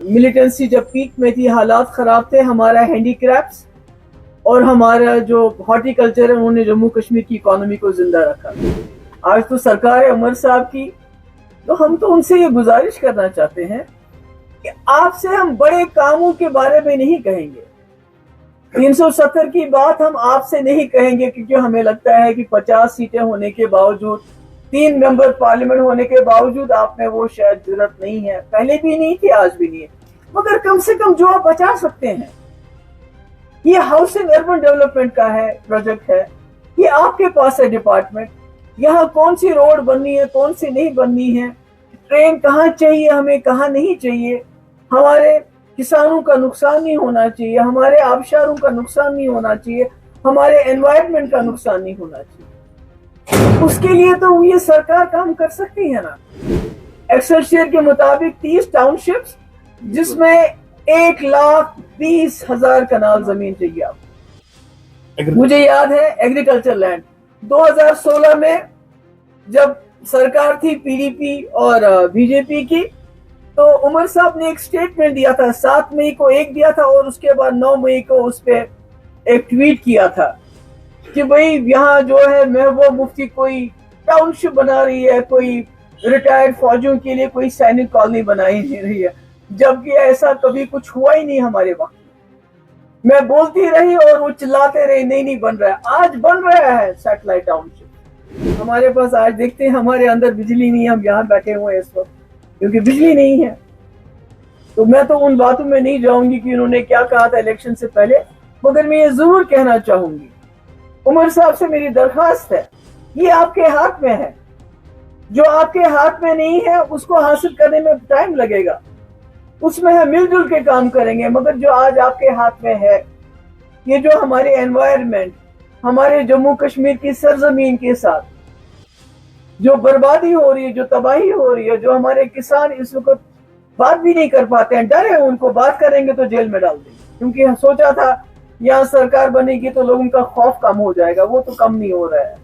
Militancy जब peak में थी, हालात ख़राब थे, हमारा हैंडीक्राफ्ट्स और हमारा जो हॉर्टिकल्चर है उन्होंने जम्मू कश्मीर की इकोनॉमी को जिंदा रखा। आज तो सरकार है उमर साहब की, तो हम तो उनसे ये गुजारिश करना चाहते हैं कि आपसे हम बड़े कामों के बारे में नहीं कहेंगे। 370 की बात हम आपसे नहीं कहेंगे, क्योंकि हमें लगता है कि 50 सीटें होने के बावजूद, 3 मेंबर पार्लियामेंट होने के बावजूद आप में वो शायद जरूरत नहीं है, पहले भी नहीं थी, आज भी नहीं है। मगर कम से कम जो आप बचा सकते हैं, ये हाउसिंग अर्बन डेवलपमेंट का है, प्रोजेक्ट है, ये आपके पास है डिपार्टमेंट। यहाँ कौन सी रोड बननी है, कौन सी नहीं बननी है, ट्रेन कहाँ चाहिए हमें, कहाँ नहीं चाहिए, हमारे किसानों का नुकसान नहीं होना चाहिए, हमारे आबशारों का नुकसान नहीं होना चाहिए, हमारे एनवायरनमेंट का नुकसान नहीं होना चाहिए। उसके लिए तो ये सरकार काम कर सकती है ना। एक्सेलसियर के मुताबिक 30 टाउनशिप्स, जिसमें 1,20,000 कनाल जमीन चाहिए आपको। मुझे याद है एग्रीकल्चर लैंड 2016 में जब सरकार थी पीडीपी और बीजेपी की, तो उमर साहब ने एक स्टेटमेंट दिया था, 7 मई को एक दिया था और उसके बाद 9 मई को उस पर एक ट्वीट किया था कि भाई यहाँ जो है महबूब मुफ्ती कोई टाउनशिप बना रही है, कोई रिटायर्ड फौजियों के लिए कोई सैनिक कॉलोनी बनाई नहीं रही है, जबकि ऐसा कभी कुछ हुआ ही नहीं हमारे वक्त। मैं बोलती रही और वो चिल्लाते रहे नहीं बन रहा है। आज बन रहा है सैटेलाइट टाउनशिप हमारे पास। आज देखते हैं हमारे अंदर बिजली नहीं है, हम यहाँ बैठे हुए हैं इस वक्त क्योंकि बिजली नहीं है। तो मैं तो उन बातों में नहीं जाऊंगी कि उन्होंने क्या कहा था इलेक्शन से पहले, मगर मैं ये जरूर कहना चाहूंगी, उमर साहब से मेरी दरखास्त है, ये आपके हाथ में है। जो आपके हाथ में नहीं है उसको हासिल करने में टाइम लगेगा, उसमें हम मिलजुल के काम करेंगे। मगर जो आज आपके हाथ में है, ये जो हमारे एनवायरनमेंट, हमारे जम्मू कश्मीर की सरजमीन के साथ जो बर्बादी हो रही है, जो तबाही हो रही है, जो हमारे किसान इस वक्त बात भी नहीं कर पाते हैं, डर है उनको, बात करेंगे तो जेल में डाल देंगे, क्योंकि सोचा था यहाँ सरकार बनेगी तो लोगों का खौफ कम हो जाएगा, वो तो कम नहीं हो रहा है।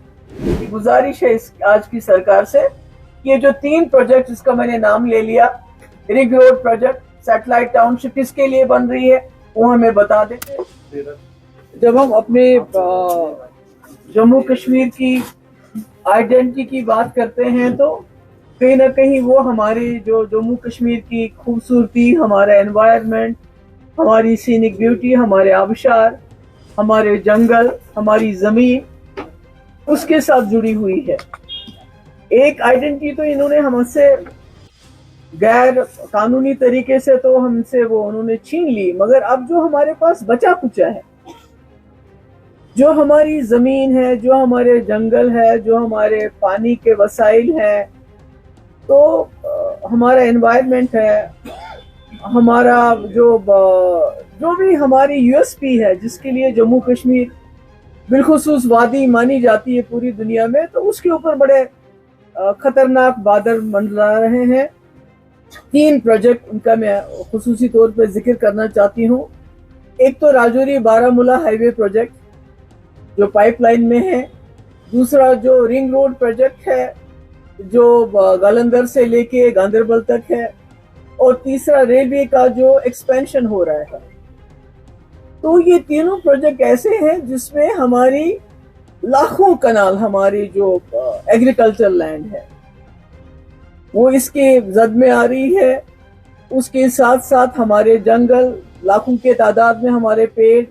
गुजारिश है आज की सरकार से, ये जो 3 प्रोजेक्ट जिसका मैंने नाम ले लिया, ring road project, satellite township किसके लिए बन रही है वो हमें बता देते। जब हम अपने जम्मू कश्मीर की आइडेंटिटी की बात करते हैं तो कहीं ना कहीं वो हमारी जो जम्मू कश्मीर की खूबसूरती, हमारा एनवायरनमेंट, हमारी सीनिक ब्यूटी, हमारे आबशार, हमारे जंगल, हमारी जमीन, उसके साथ जुड़ी हुई है। एक आइडेंटिटी तो इन्होंने हमसे गैर कानूनी तरीके से तो हमसे वो उन्होंने छीन ली, मगर अब जो हमारे पास बचा कुचा है, जो हमारी जमीन है, जो हमारे जंगल है, जो हमारे पानी के वसाइल हैं, तो हमारा एनवायरनमेंट है, हमारा जो भी हमारी यूएसपी है, जिसके लिए जम्मू कश्मीर बिलखुसूस वादी मानी जाती है पूरी दुनिया में, तो उसके ऊपर बड़े खतरनाक बादल मंडरा रहे हैं। 3 प्रोजेक्ट उनका मैं खुसूसी तौर पर जिक्र करना चाहती हूँ। एक तो राजौरी बारामूला हाईवे प्रोजेक्ट जो पाइपलाइन में है, दूसरा जो रिंग रोड प्रोजेक्ट है जो गालंदर से लेके गांदरबल तक है, और तीसरा रेलवे का जो एक्सपेंशन हो रहा है। तो ये तीनों प्रोजेक्ट ऐसे हैं जिसमें हमारी लाखों कनाल, हमारी जो एग्रीकल्चर लैंड है वो इसके जद में आ रही है। उसके साथ साथ हमारे जंगल, लाखों के तादाद में हमारे पेड़,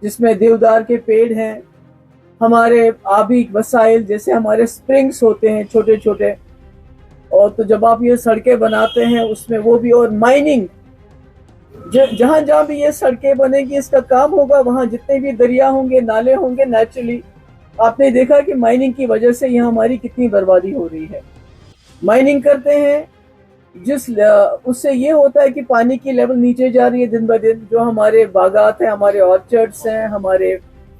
जिसमें देवदार के पेड़ हैं, हमारे आबी वसाइल जैसे हमारे स्प्रिंग्स होते हैं छोटे छोटे, और तो जब आप ये सड़कें बनाते हैं उसमें वो भी, और माइनिंग, जहां जहां भी ये सड़कें बनेगी इसका काम होगा, वहां जितने भी दरिया होंगे, नाले होंगे, नेचुरली आपने देखा कि माइनिंग की वजह से यहाँ हमारी कितनी बर्बादी हो रही है। माइनिंग करते हैं उससे ये होता है कि पानी की लेवल नीचे जा रही है दिन ब दिन। जो हमारे बागात हैं, हमारे ऑर्चर्ड्स हैं, हमारे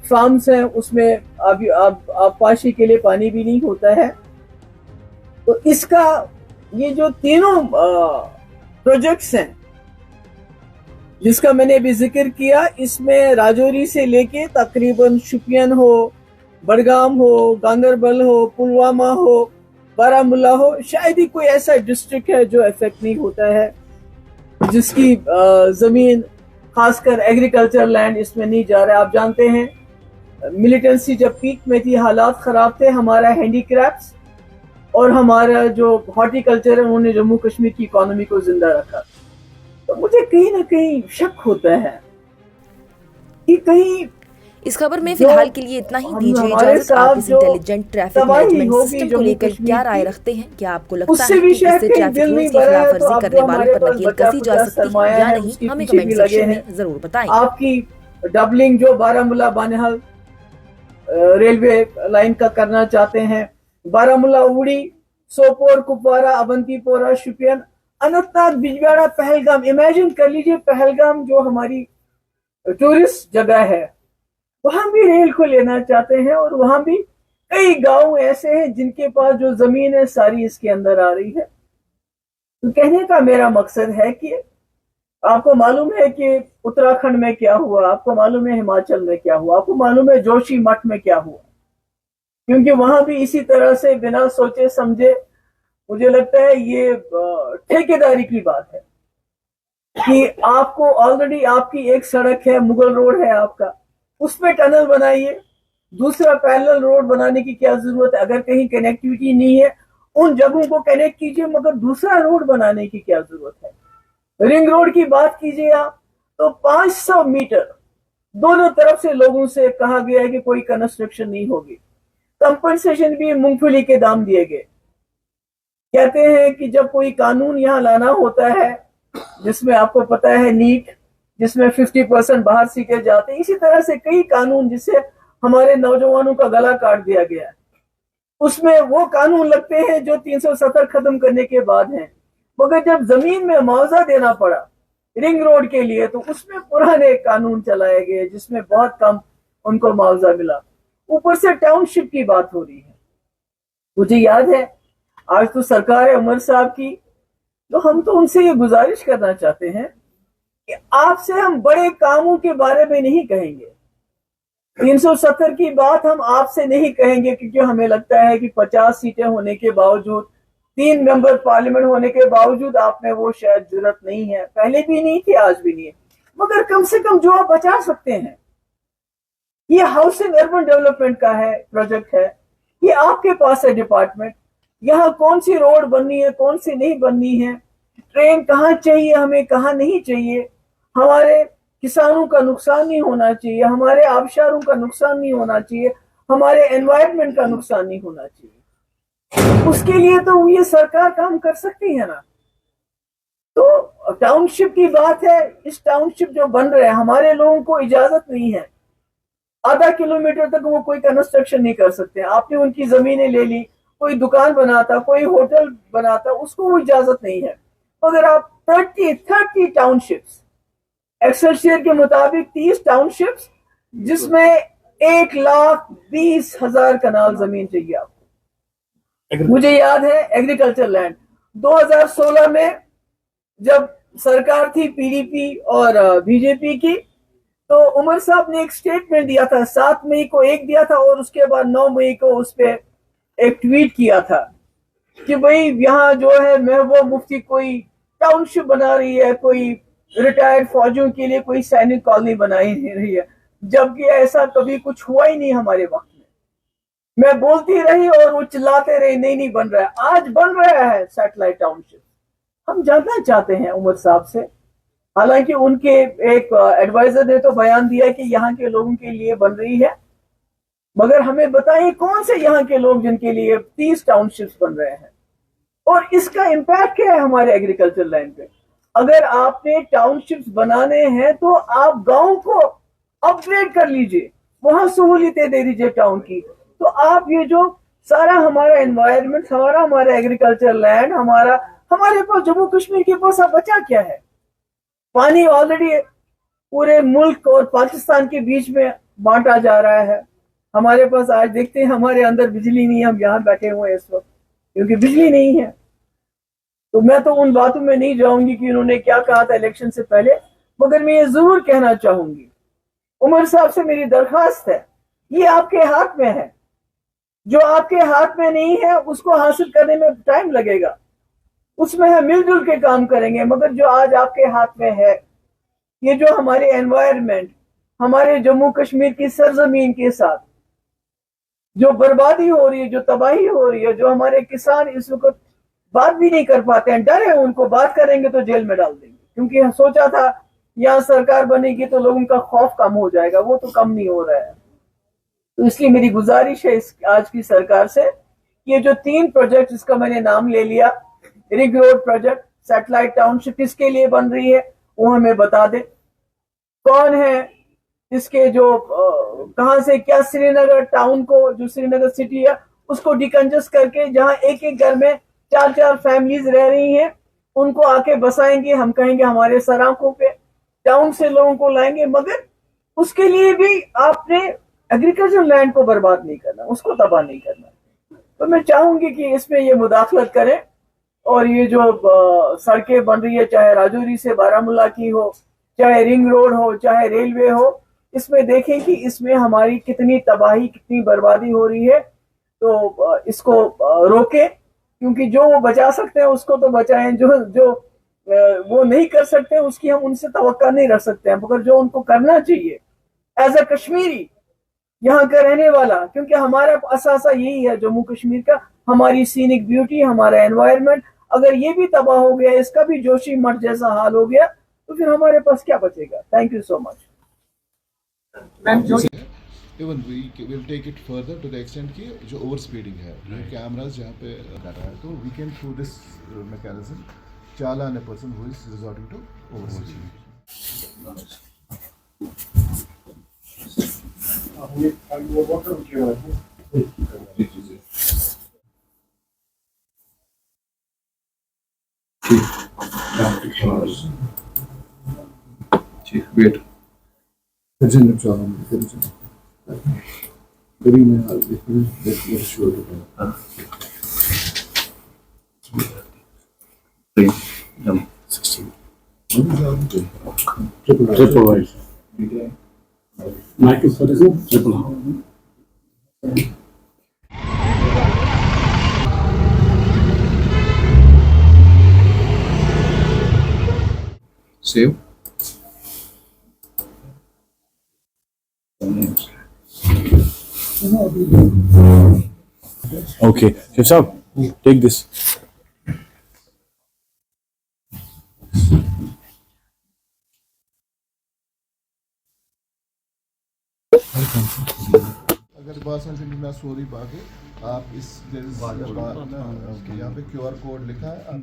फार्म्स हैं, उसमें आबपाशी के लिए पानी भी नहीं होता है। तो इसका ये जो तीनों प्रोजेक्ट्स हैं जिसका मैंने अभी जिक्र किया, इसमें राजौरी से लेके तकरीबन शुपियन हो, बडगाम हो, गांदरबल हो, पुलवामा हो, बारामूला हो, शायद ही कोई ऐसा डिस्ट्रिक्ट है जो इफेक्ट नहीं होता है। जिसकी जमीन खासकर एग्रीकल्चर लैंड इसमें नहीं जा रहा है। आप जानते हैं मिलिटेंसी जब पीक में थी, हालात खराब थे, हमारा हैंडीक्राफ्ट्स और हमारा जो हॉर्टिकल्चर है उन्होंने जम्मू कश्मीर की इकोनॉमी को जिंदा रखा। तो मुझे कहीं ना कहीं शक होता है कि कहीं इस खबर में फिलहाल के लिए इतना ही। दीजिए इजाजत। आप इस इंटेलिजेंट ट्रैफिक मैनेजमेंट सिस्टम को लेकर क्या राय रखते हैं? क्या आपको लगता है कि इससे ट्रैफिक रूल्स की खिलाफवर्जी करने वालों पर नकेल कसी जा सकती है या नहीं? हमें कमेंट सेक्शन में जरूर बताएं। आपकी डबलिंग जो बारामूला बानिहाल रेलवे लाइन का करना चाहते हैं, बारामूला उड़ी, सोपोर, कुपवारा, अवंतीपोरा, शुपियन, अनंतनाग, बिजवाड़ा, पहलगाम। इमेजिन कर लीजिए पहलगाम जो हमारी टूरिस्ट जगह है, वहां भी रेल को लेना चाहते हैं और वहां भी कई गांव ऐसे हैं जिनके पास जो जमीन है सारी इसके अंदर आ रही है। तो कहने का मेरा मकसद है कि आपको मालूम है कि उत्तराखंड में क्या हुआ, आपको मालूम है हिमाचल में क्या हुआ, आपको मालूम है जोशी मठ में क्या हुआ, क्योंकि वहां भी इसी तरह से बिना सोचे समझे, मुझे लगता है ये ठेकेदारी की बात है कि आपको ऑलरेडी आपकी एक सड़क है, मुगल रोड है आपका, उसमें टनल बनाइए, दूसरा पैरेलल रोड बनाने की क्या जरूरत है? अगर कहीं कनेक्टिविटी नहीं है उन जगहों को कनेक्ट कीजिए, मगर दूसरा रोड बनाने की क्या जरूरत है? रिंग रोड की बात कीजिए आप, तो 500 मीटर दोनों तरफ से लोगों से कहा गया है कि कोई कंस्ट्रक्शन नहीं होगी। कंपनसेशन भी मूंगफली के दाम दिए गए। कहते हैं कि जब कोई कानून यहाँ लाना होता है जिसमें आपको पता है नीट, जिसमें 50% बाहर सीखे जाते हैं, इसी तरह से कई कानून जिससे हमारे नौजवानों का गला काट दिया गया है, उसमें वो कानून लगते हैं जो 370 खत्म करने के बाद हैं। मगर जब जमीन में मुआवजा देना पड़ा रिंग रोड के लिए, तो उसमें पुराने कानून चलाए गए जिसमें बहुत कम उनको मुआवजा मिला। ऊपर से टाउनशिप की बात हो रही है। मुझे याद है आज तो सरकार है उमर साहब की, तो हम तो उनसे ये गुजारिश करना चाहते हैं कि आपसे हम बड़े कामों के बारे में नहीं कहेंगे। 370 की बात हम आपसे नहीं कहेंगे, क्योंकि हमें लगता है कि 50 सीटें होने के बावजूद, 3 मेंबर पार्लियामेंट होने के बावजूद आप में वो शायद जरूरत नहीं है, पहले भी नहीं थी आज भी नहीं है। मगर कम से कम जो आप बचा सकते हैं, ये हाउसिंग अर्बन डेवलपमेंट का है प्रोजेक्ट है, ये आपके पास है डिपार्टमेंट। यहाँ कौन सी रोड बननी है, कौन सी नहीं बननी है, ट्रेन कहाँ चाहिए हमें, कहाँ नहीं चाहिए, हमारे किसानों का नुकसान नहीं होना चाहिए, हमारे आबशारों का नुकसान नहीं होना चाहिए, हमारे एनवायरनमेंट का नुकसान नहीं होना चाहिए। उसके लिए तो ये सरकार काम कर सकती है ना। तो टाउनशिप की बात है, इस टाउनशिप जो बन रहे हैं, हमारे लोगों को इजाजत नहीं है, आधा किलोमीटर तक वो कोई कंस्ट्रक्शन नहीं कर सकते। आपने उनकी जमीनें ले ली, कोई दुकान बनाता, कोई होटल बनाता, उसको वो इजाजत नहीं है। मगर आप 30 टाउनशिप्स, एक्सेलसियर के मुताबिक 30 टाउनशिप्स, जिसमें 1,20,000 कनाल जमीन चाहिए आपको। मुझे याद है एग्रीकल्चर लैंड 2016 में जब सरकार थी पीडीपी और बीजेपी की, तो उमर साहब ने एक स्टेटमेंट दिया था, 7 मई को एक दिया था और उसके बाद 9 मई को उस पर एक ट्वीट किया था कि भाई यहाँ जो है महबूब मुफ्ती कोई टाउनशिप बना रही है, कोई रिटायर्ड फौजियों के लिए कोई सैनिक कॉलोनी बनाई रही है, जबकि ऐसा कभी कुछ हुआ ही नहीं हमारे वक्त में। मैं बोलती रही और वो चिल्लाते रहे, नहीं बन रहा है। आज बन रहा है सैटेलाइट टाउनशिप। हम जानना चाहते हैं उमर साहब से, हालांकि उनके एक एडवाइजर ने तो बयान दिया कि यहाँ के लोगों के लिए बन रही है, मगर हमें बताइए कौन से यहाँ के लोग जिनके लिए 30 टाउनशिप्स बन रहे हैं और इसका इम्पैक्ट क्या है हमारे एग्रीकल्चर लैंड पे। अगर आपने टाउनशिप्स बनाने हैं तो आप गांव को अपग्रेड कर लीजिए, वहां सहूलियतें दे दीजिए टाउन की। तो आप ये जो सारा हमारा एनवायरनमेंट, हमारा एग्रीकल्चर लैंड, हमारे पास जम्मू कश्मीर के पास अब बचा क्या है? पानी ऑलरेडी पूरे मुल्क और पाकिस्तान के बीच में बांटा जा रहा है। हमारे पास आज देखते हैं हमारे अंदर बिजली नहीं है, हम यहाँ बैठे हुए हैं इस वक्त क्योंकि बिजली नहीं है। तो मैं तो उन बातों में नहीं जाऊंगी कि उन्होंने क्या कहा था इलेक्शन से पहले, मगर मैं ये जरूर कहना चाहूंगी, उमर साहब से मेरी दरखास्त है, ये आपके हाथ में है। जो आपके हाथ में नहीं है उसको हासिल करने में टाइम लगेगा। उसमें हम मिलजुल के काम करेंगे। मगर जो आज आपके हाथ में है, ये जो हमारे एनवायरनमेंट, हमारे जम्मू कश्मीर की सरजमीन के साथ जो बर्बादी हो रही है, जो तबाही हो रही है, जो हमारे किसान इस वक्त बात भी नहीं कर पाते हैं, डर है उनको, बात करेंगे तो जेल में डाल देंगे, क्योंकि सोचा था यहाँ सरकार बनेगी तो लोगों का खौफ कम हो जाएगा, वो तो कम नहीं हो रहा है। तो इसलिए मेरी गुजारिश है आज की सरकार से, ये जो 3 प्रोजेक्ट जिसका मैंने नाम ले लिया, ring road project, satellite township किसके लिए बन रही है वो हमें बता दे, कौन है इसके जो कहां से क्या, श्रीनगर टाउन को, जो श्रीनगर सिटी है उसको डिकंजस्ट करके जहां एक एक घर में 4-4 फैमिलीज रह रही हैं उनको आके बसाएंगे, हम कहेंगे हमारे सराखों पे, टाउन से लोगों को लाएंगे। मगर उसके लिए भी आपने एग्रीकल्चर लैंड को बर्बाद नहीं करना, उसको तबाह नहीं करना। तो मैं चाहूंगी कि इसमें ये मुदाखलत करें और ये जो सड़कें बन रही है, चाहे राजौरी से बारामूला की हो, चाहे रिंग रोड हो, चाहे रेलवे हो, इसमें देखें कि इसमें हमारी कितनी तबाही, कितनी बर्बादी हो रही है। तो इसको रोके, क्योंकि जो वो बचा सकते हैं उसको तो बचाएं, जो जो वो नहीं कर सकते उसकी हम उनसे तवक्का नहीं रख सकते हैं, मगर जो उनको करना चाहिए एज अ कश्मीरी, यहाँ का रहने वाला, क्योंकि हमारा असासा यही है जम्मू कश्मीर का, हमारी सीनिक ब्यूटी, हमारा एनवायरनमेंट, अगर ये भी तबाह हो गया, इसका भी जोशी मठ जैसा हाल हो गया, तो फिर हमारे पास क्या बचेगा। Thank you so much. Even we will take it further to the extent कि जो ओवर स्पीडिंग है, कैमराज जहाँ पे कर रहा है, तो we can through this mechanism challan a person who is resorting to over speeding. ठीक, वेट सेव। Okay, Chef Saab, take this. अगर बात मैं सॉरी बाकी आप इस यहाँ पे QR कोड लिखा है,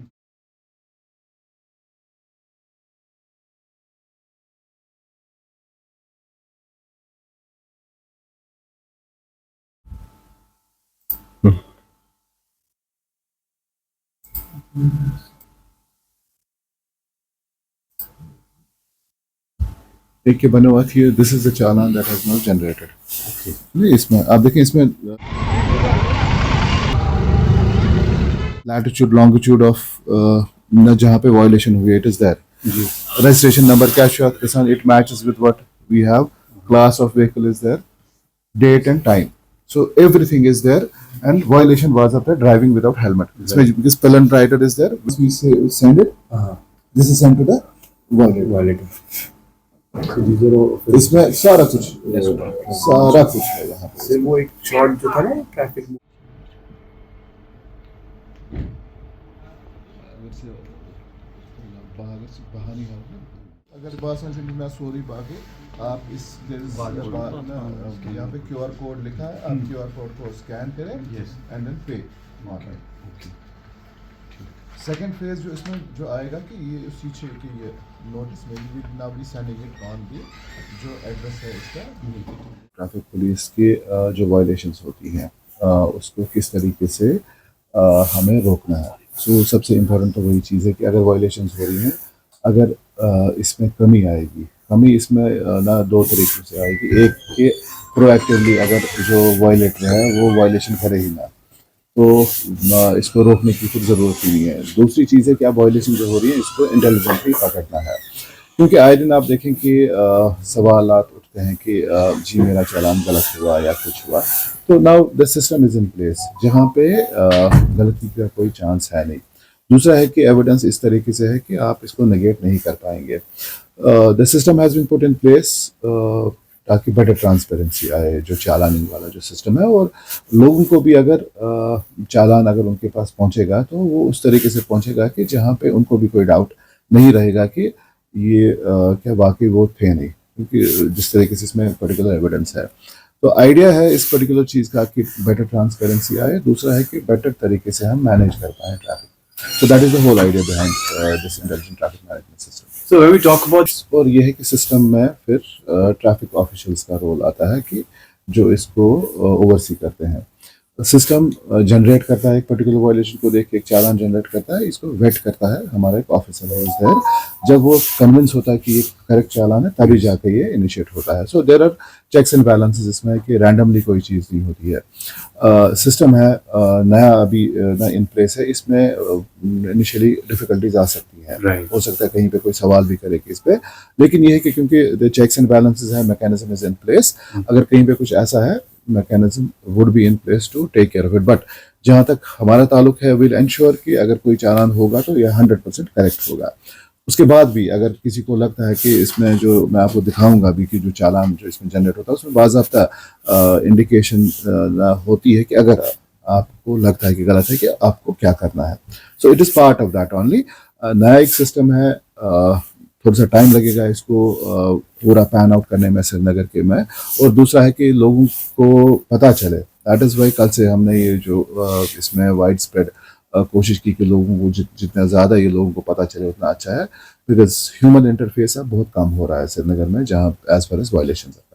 एक के बने हुआ थी, this is the challan that has not generated. नहीं, इसमें आप देखें, इसमें लैटिट्यूड लॉन्गिट्यूड ऑफ जहाँ पे वायलेशन हुई, it is there, registration number, कैश किसान, it matches with what we have, class of vehicle is there, date and time, so everything is there, and violation was after driving without helmet. Right. Because pellet writer is there, we say send it. This is sent to the violator. इसमें सारा कुछ है यहाँ पे। वो एक shot जो था ना ट्रैफिक में, अगर बात मैं सॉरी बाकी आप इस यहाँ पे QR कोड लिखा है, आप QR कोड को स्कैन करें एंड देन पे। सेकंड फेज जो इसमें जो आएगा कि ये उसी चीज की ये नोटिस में now be sending it on the जो एड्रेस है इसका। ट्रैफिक पुलिस के जो वायलेशंस होती हैं उसको किस तरीके से हमें रोकना है। सो सबसे इम्पोर्टेंट तो वही चीज़ है कि अगर वायलेशंस हो रही हैं, अगर इसमें कमी आएगी, कमी इसमें ना दो तरीक़ों से आएगी। एक कि प्रोएक्टिवली अगर जो वायलेटर है वो वायलेशन करे ही ना, तो इसको रोकने की फिर ज़रूरत ही नहीं है। दूसरी चीज़ है कि आप वायलेशन जो हो रही है इसको इंटेलिजेंटली पकड़ना है, क्योंकि आए दिन आप देखें कि सवालात उठते हैं कि जी मेरा चालान गलत हुआ या कुछ हुआ, तो now the system is in place जहाँ पे गलती का कोई चांस है नहीं। दूसरा है कि एविडेंस इस तरीके से है कि आप इसको नेगेट नहीं कर पाएंगे। The system has been put in place ताकि बेटर ट्रांसपेरेंसी आए, जो चालानिंग वाला जो सिस्टम है, और लोगों को भी अगर चालान अगर उनके पास पहुंचेगा तो वो उस तरीके से पहुंचेगा कि जहां पे उनको भी कोई डाउट नहीं रहेगा कि ये क्या वाकई वो थे नहीं, क्योंकि जिस तरीके से इसमें पर्टिकुलर एविडेंस है। तो आइडिया है इस पर्टिकुलर चीज़ का कि बेटर ट्रांसपेरेंसी आए, दूसरा है कि बेटर तरीके से हम मैनेज कर पाएँ traffic. So that is the whole idea behind this intelligent traffic management system. So when we talk about और ये है कि सिस्टम में फिर ट्रैफिक ऑफिशियल्स का रोल आता है कि जो इसको ओवरसी करते हैं। सिस्टम जनरेट करता है एक पर्टिकुलर वायलेशन को देख के एक चालान जनरेट करता है, इसको वेट करता है हमारा एक ऑफिसर है देयर। जब वो कन्विंस होता है कि ये करेक्ट चालान है तभी जाके ये इनिशिएट होता है। So there are checks and balances इसमें कि रैंडमली कोई चीज़ नहीं होती है। सिस्टम है नया अभी नया इन प्लेस है, इसमें इनिशियली डिफिकल्टीज आ सकती हैं। Right. हो सकता है कहीं पे कोई सवाल भी करे कि इस पे, लेकिन ये है कि क्योंकि द चेक्स एंड बैलेंसेस है, मैकेनिज्म इज इन प्लेस, अगर कहीं पे कुछ ऐसा है mechanism would be in place to take care of it. But जहाँ तक हमारा ताल्लुक है, विल एंश्योर कि अगर कोई चालान होगा तो यह 100% करेक्ट होगा। उसके बाद भी अगर किसी को लगता है कि इसमें जो मैं आपको दिखाऊंगा भी कि जो चालान जो इसमें जनरेट होता है उसमें बाज़ाब्ता इंडिकेशन होती है कि अगर आपको लगता है कि गलत है कि आपको क्या करना है। So it is part of that only. नया एक सिस्टम है, थोड़ा सा टाइम लगेगा इसको पूरा पैन आउट करने में श्रीनगर के में, और दूसरा है कि लोगों को पता चले। दैट इज़ वाई कल से हमने ये जो इसमें वाइड स्प्रेड कोशिश की कि लोगों को जितना ज़्यादा ये लोगों को पता चले उतना अच्छा है, बिकॉज ह्यूमन इंटरफेस अब बहुत कम हो रहा है श्रीनगर में जहाँ एज फार एज वायलेशन है।